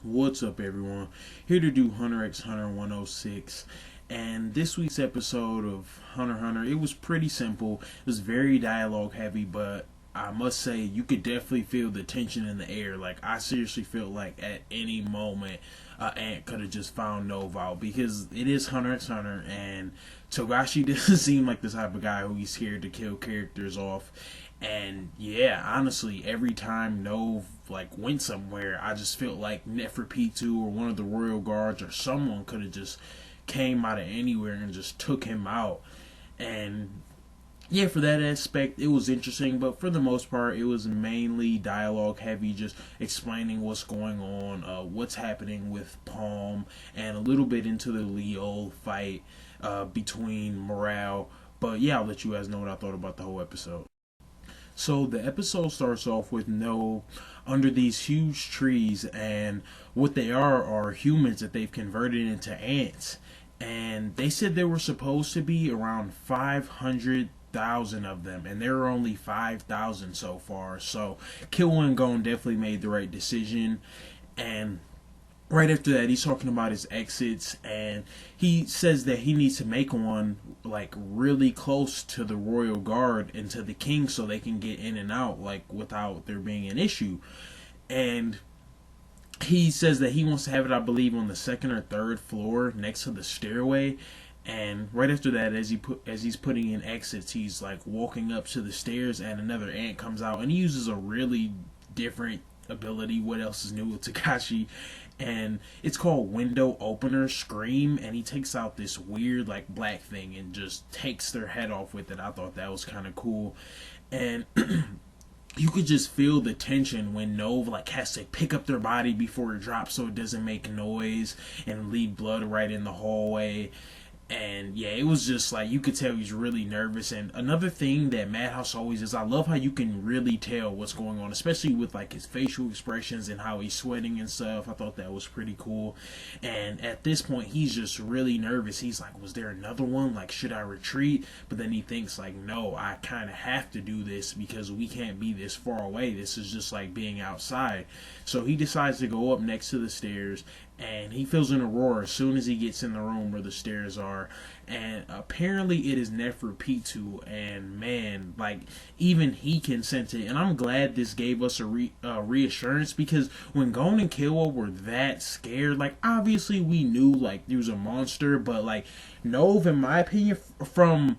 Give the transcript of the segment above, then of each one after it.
What's up, everyone? Here to do Hunter x Hunter 106. And this week's episode of Hunter x Hunter, it was pretty simple. It was very dialogue heavy, but I must say, you could definitely feel the tension in the air. Like, I seriously felt like at any moment, Ant could have just found Nova out, because it is Hunter x Hunter, and Togashi doesn't seem like the type of guy who he's scared to kill characters off. And yeah, honestly, every time Nova went somewhere, I just felt like Neferpitu or one of the royal guards or someone could have just came out of anywhere and just took him out. And yeah, for that aspect, it was interesting, but for the most part, it was mainly dialogue heavy, just explaining what's going on, what's happening with Palm, and a little bit into the Leo fight between Morale. But yeah, I'll let you guys know what I thought about the whole episode. So the episode starts off with No under these huge trees, and what they are humans that they've converted into ants. And they said there were supposed to be around 500,000 of them, and there are only 5,000 so far. So Kill Gon definitely made the right decision. And right after that, he's talking about his exits, and he says that he needs to make one really close to the royal guard and to the king, so they can get in and out without there being an issue. And he says that he wants to have it, I believe, on the second or third floor next to the stairway. And right after that, as he's putting in exits, he's walking up to the stairs, and another ant comes out, and he uses a really different ability. What else is new with Takashi? And it's called Window Opener Scream, and he takes out this weird black thing and just takes their head off with it. I thought that was kind of cool. And you could just feel the tension when Nova has to pick up their body before it drops so it doesn't make noise and leave blood right in the hallway. And yeah, it was just you could tell he's really nervous. And another thing that Madhouse always is, I love how you can really tell what's going on, especially with his facial expressions and how he's sweating and stuff. I thought that was pretty cool. And at this point, he's just really nervous. He's like, was there another one? Should I retreat? But then he thinks no, I kind of have to do this because we can't be this far away. This is just being outside. So he decides to go up next to the stairs, and he feels an aurora as soon as he gets in the room where the stairs are. And apparently it is Neferpitu, and man, even he can sense it. And I'm glad this gave us a reassurance, because when Gon and Killua were that scared, obviously we knew there was a monster, but Nova, in my opinion, from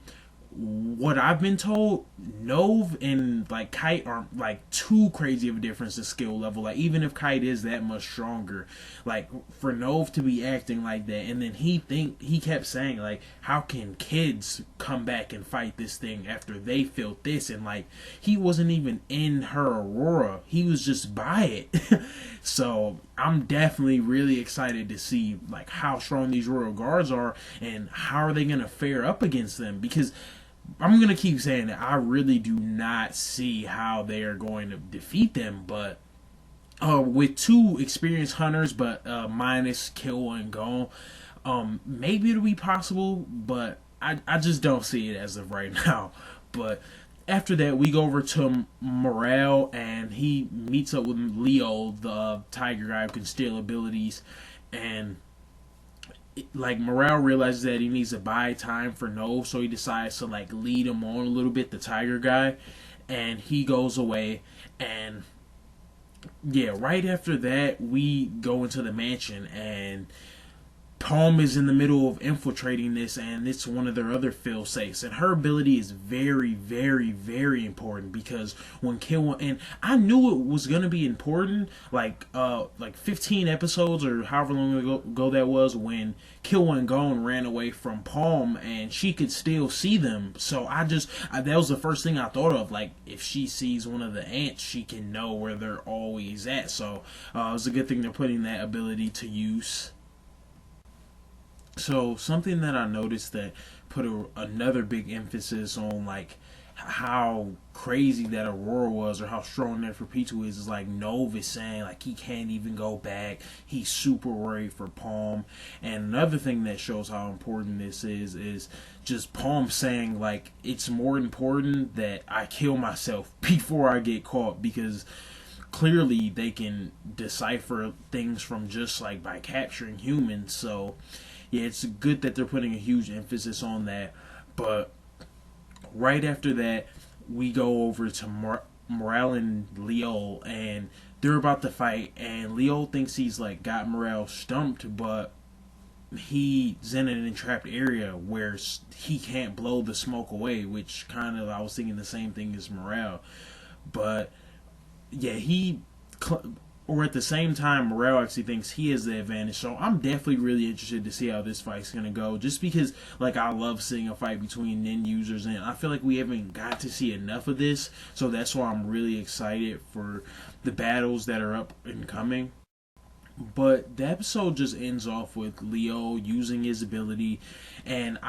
what I've been told, Nove and Kite aren't too crazy of a difference in skill level. Even if Kite is that much stronger, for Nove to be acting like that, and then he kept saying how can kids come back and fight this thing after they felt this, and he wasn't even in her aurora, he was just by it. So I'm definitely really excited to see how strong these royal guards are and how are they gonna fare up against them, because I'm going to keep saying that I really do not see how they are going to defeat them. But with two experienced hunters, but minus Kill Gon, maybe it'll be possible, but I just don't see it as of right now. But after that, we go over to Morale, and he meets up with Leo, the tiger guy who can steal abilities. And Morale realizes that he needs to buy time for No, so he decides to lead him on a little bit, the tiger guy, and he goes away. And yeah, right after that, we go into the mansion, and Palm is in the middle of infiltrating this, and it's one of their other fail-safes, and her ability is very, very, very important, because when and I knew it was gonna be important 15 episodes or however long ago that was, when Kill Gon ran away from Palm and she could still see them. So that was the first thing I thought of, if she sees one of the ants, she can know where they're always at. So it was a good thing they're putting that ability to use. So something that I noticed that put another big emphasis on how crazy that Aurora was, or how strong Neferpitu is Nova is saying he can't even go back. He's super worried for Palm. And another thing that shows how important this is just Palm saying it's more important that I kill myself before I get caught, because clearly they can decipher things from just like by capturing humans. So yeah, it's good that they're putting a huge emphasis on that. But right after that, we go over to Morale and Leo, and they're about to fight. And Leo thinks he's like got Morale stumped, but he's in an entrapped area where he can't blow the smoke away. Which kind of, I was thinking the same thing as Morale, but yeah, or at the same time, Morale actually thinks he has the advantage. So I'm definitely really interested to see how this fight's gonna go. Just because, like, I love seeing a fight between nin users, and I feel like we haven't got to see enough of this. So that's why I'm really excited for the battles that are up and coming. But the episode just ends off with Leo using his ability, and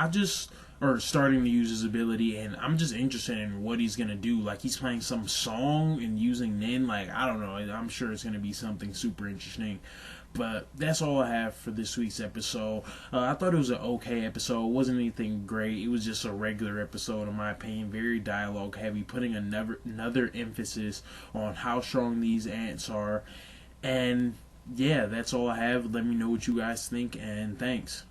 or starting to use his ability, and I'm just interested in what he's gonna do. Like, he's playing some song and using Nin. Like, I don't know. I'm sure it's gonna be something super interesting. But that's all I have for this week's episode. I thought it was an okay episode. It wasn't anything great. It was just a regular episode, in my opinion. Very dialogue heavy, putting another emphasis on how strong these ants are. And yeah, that's all I have. Let me know what you guys think, and thanks.